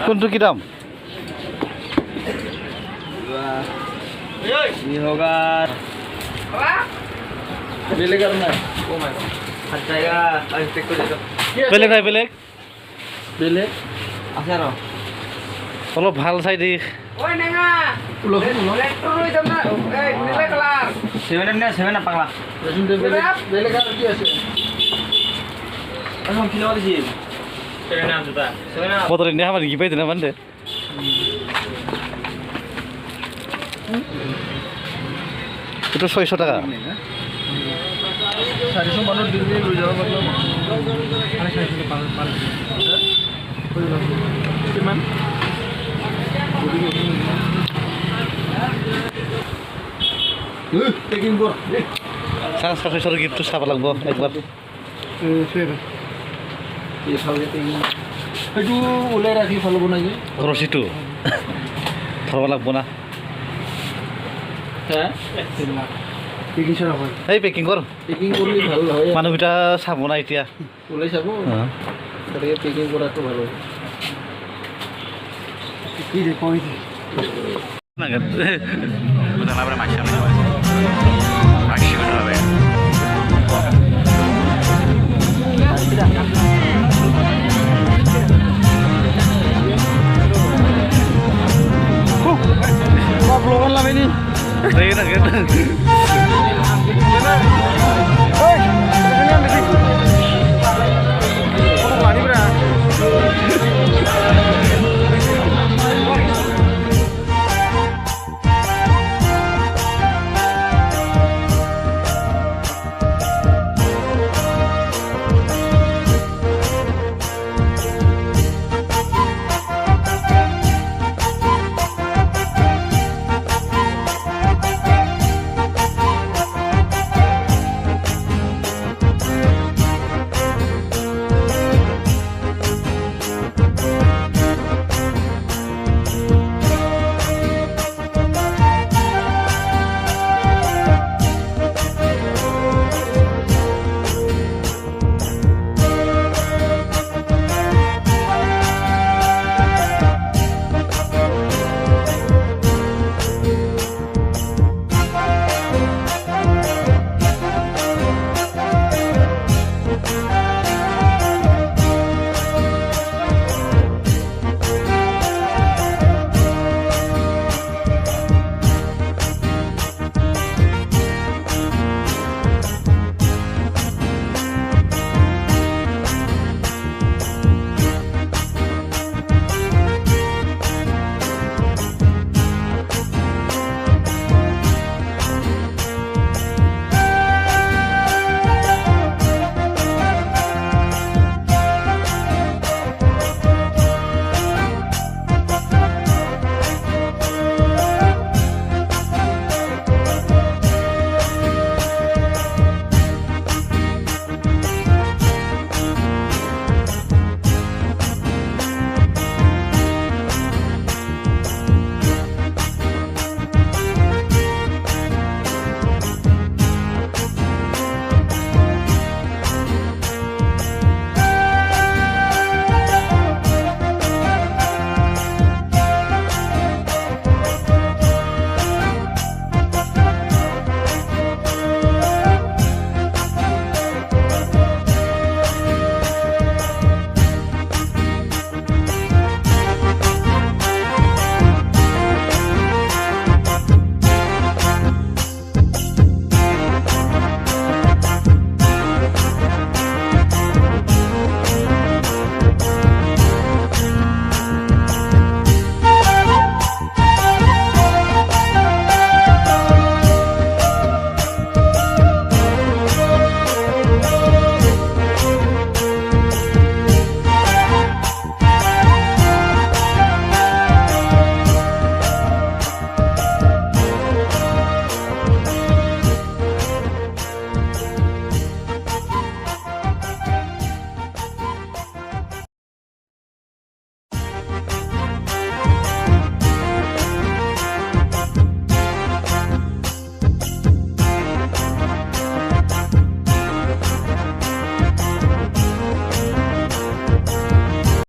কোনটো কি দাম বেলেগ আৰু নাই বেলেগ নাই বেলেগ বেলেগ আছে আৰু অলপ ভাল চাই দি বেলেগ আৰু কি আছে বতৰ এনে আমাৰ কি পাই দিনা মানে এইটো 600 টাকা 400 মানৰ দিলে লৈ যাব পাৰিব কিমান পেকিং কৰ চান্স প্ৰফেসৰ গিফ্টটো চাব লাগিব একবাৰ সেইটো ওলাই ৰাখি ভাল হ'ব নেকি ৰছীটো ধৰব লাগিব না পেকিং চাব এই পেকিং কৰ পেকিং কৰিলে ভাল হয় মানুহকেইটা চাব না এতিয়া ওলাই চাব তাকে পেকিং কৰাটো ভাল হয় কি দেখুৱাই Blogan lah ini.